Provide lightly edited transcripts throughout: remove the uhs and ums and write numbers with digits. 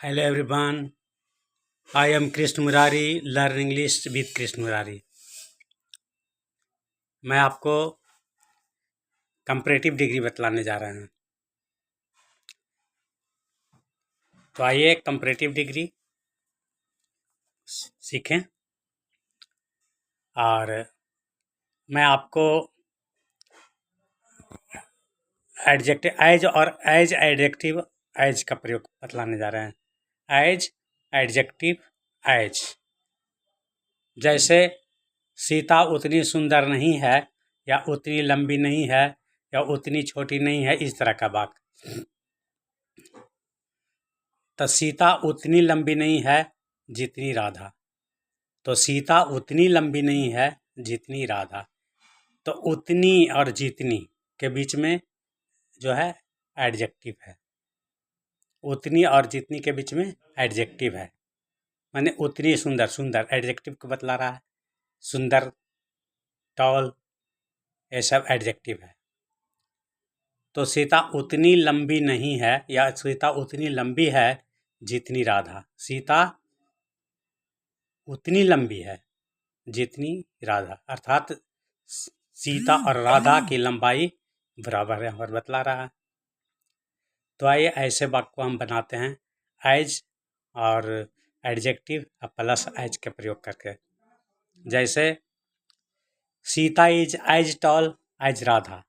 Hello everyone, I am Krishna Murari, Learn English with Krishna Murari। मैं आपको comparative degree बतलाने जा रहा हूँ। तो आइए कंपैरेटिव डिग्री सीखें। और मैं आपको एडजेक्टिव एज और एज एडजेक्टिव एज का प्रयोग बतलाने जा रहे हैं। एज एडजेक्टिव एज, जैसे सीता उतनी सुंदर नहीं है, या उतनी लंबी नहीं है, या उतनी छोटी नहीं है, इस तरह का वाक्य। तो सीता उतनी लंबी नहीं है जितनी राधा। तो सीता उतनी लंबी नहीं है जितनी राधा। तो उतनी और जितनी के बीच में जो है एडजेक्टिव है। उतनी और जितनी के बीच में एडजेक्टिव है, माने उतनी सुंदर। सुंदर एडजेक्टिव को बतला रहा है। सुंदर, टॉल, ये सब एडजेक्टिव है। तो सीता उतनी लंबी नहीं है, या सीता उतनी लंबी है जितनी राधा। सीता उतनी लंबी है जितनी राधा, अर्थात सीता और राधा की लंबाई बराबर है और बतला रहा है। तो आइए ऐसे वाक्य को हम बनाते हैं एज और एडजेक्टिव प्लस एज के प्रयोग करके। जैसे Sita is as tall as Radha.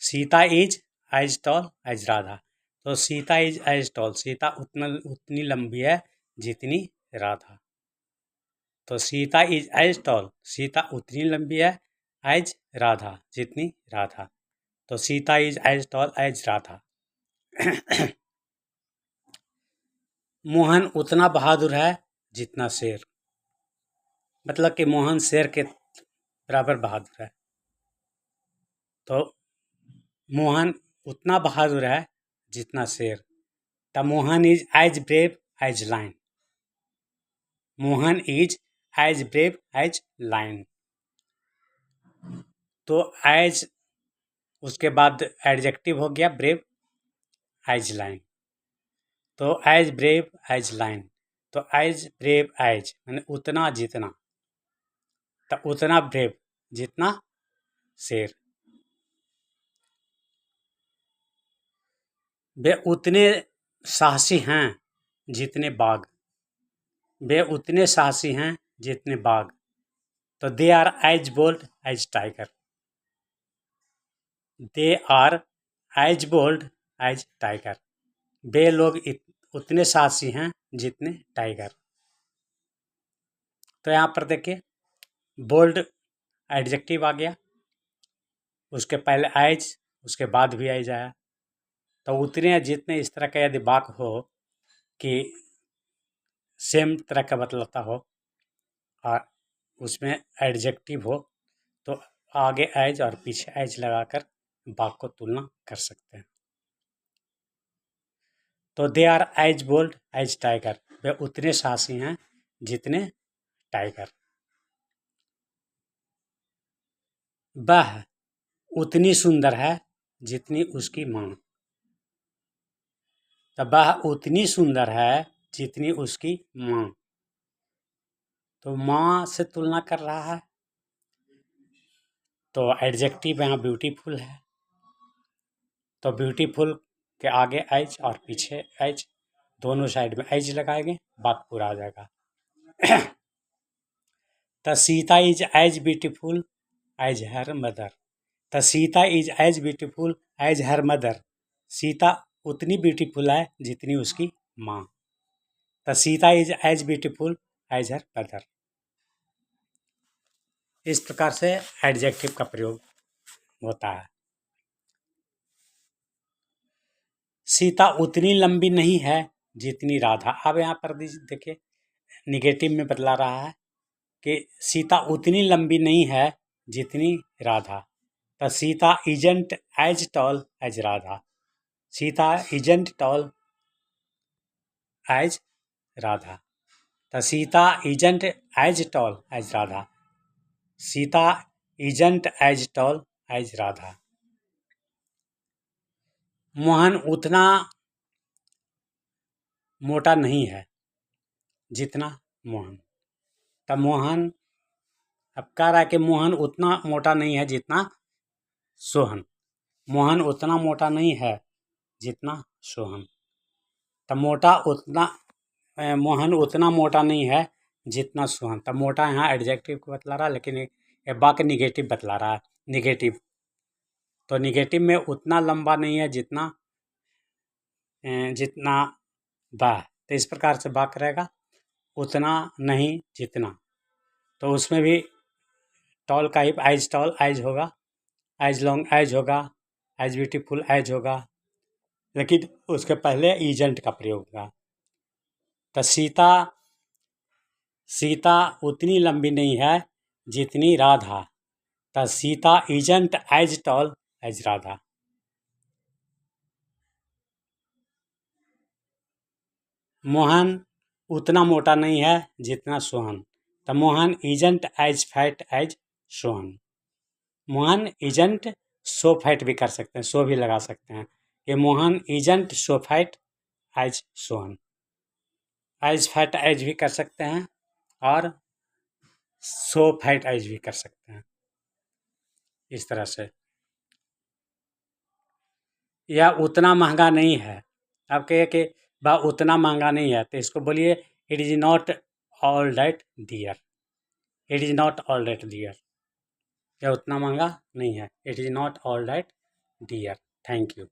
Sita is as tall as Radha. तो Sita is as tall, Sita उतनी लंबी है जितनी राधा। तो Sita is as tall, Sita उतनी लंबी है एज राधा, जितनी राधा। तो Sita is as tall as Radha. Mohan उतना बहादुर है जितना शेर। मतलब कि मोहन शेर के बराबर बहादुर है। तो मोहन उतना बहादुर है जितना शेर। The Mohan is as brave as lion. Mohan is as brave as lion. तो एज, उसके बाद एडजेक्टिव हो गया ब्रेव एज लायन। तो एज ब्रेव एज लायन। तो एज ब्रेव एज माने उतना जितना। तो उतना ब्रेव जितना शेर। वे उतने साहसी हैं जितने बाघ। वे उतने साहसी हैं जितने बाघ। तो they are as bold as tiger. They are as bold as tiger. वे लोग उतने साहसी हैं जितने टाइगर। तो यहाँ पर देखिए बोल्ड एडजेक्टिव आ गया, उसके पहले एज, उसके बाद भी एज आया। तो उतने जितने इस तरह का यदि वाक्य हो कि सेम तरह का बतलाता हो और उसमें एडजेक्टिव हो, तो आगे एज और पीछे एज लगाकर वाक्य को तुलना कर सकते हैं। तो they are as bold as tiger. वे उतने साहसी हैं जितने टाइगर। वह उतनी सुंदर है जितनी उसकी माँ। तो वह उतनी सुंदर है जितनी उसकी माँ। तो माँ से तुलना कर रहा है, तो एडजेक्टिव यहाँ ब्यूटीफुल है। तो ब्यूटीफुल के आगे एज और पीछे एज, दोनों साइड में एज लगाएंगे, बात पूरा आ जाएगा। The Sita is as beautiful as her mother. The Sita is as beautiful as her mother. Sita उतनी ब्यूटीफुल है जितनी उसकी माँ। The Sita is as beautiful as her mother. इस प्रकार से एडजेक्टिव का प्रयोग होता है। सीता उतनी लंबी नहीं है जितनी राधा। अब यहाँ पर देखिए निगेटिव में बतला रहा है कि सीता उतनी लंबी नहीं है जितनी राधा। तो Sita isn't as tall as Radha. Sita isn't tall as Radha. तो Sita isn't as tall as Radha. Sita isn't as tall as Radha. Mohan उतना मोटा नहीं है जितना मोहन। तब मोहन अब कह रहा है कि मोहन उतना मोटा नहीं है जितना सोहन। मोहन उतना मोटा नहीं है जितना सोहन। तब मोहन उतना मोटा नहीं है जितना सोहन। तब मोटा यहाँ एडजेक्टिव को बतला रहा है, लेकिन ये वाक्य निगेटिव बतला रहा है। निगेटिव तो निगेटिव में उतना लंबा नहीं है जितना वह। तो इस प्रकार से वाक्य रहेगा उतना नहीं जितना। तो उसमें भी टॉल का ही एज टॉल एज होगा, एज लॉन्ग एज होगा, एज ब्यूटीफुल एज होगा, लेकिन उसके पहले एजेंट का प्रयोग होगा। तो सीता उतनी लंबी नहीं है जितनी राधा। तो Sita isn't as tall as Radha. Mohan उतना मोटा नहीं है जितना सोहन। तो Mohan isn't as fat as Sohan. Mohan isn't so fat भी कर सकते हैं, सो भी लगा सकते हैं। ये Mohan isn't so fat as Sohan. As fat as भी कर सकते हैं और सो फैट एज भी कर सकते हैं, इस तरह से। यह उतना महंगा नहीं है। आप कहिए कि वह उतना महंगा नहीं है, तो इसको बोलिए it is not all that dear. It is not all that dear. यह उतना महंगा नहीं है। It is not all that dear. Thank you.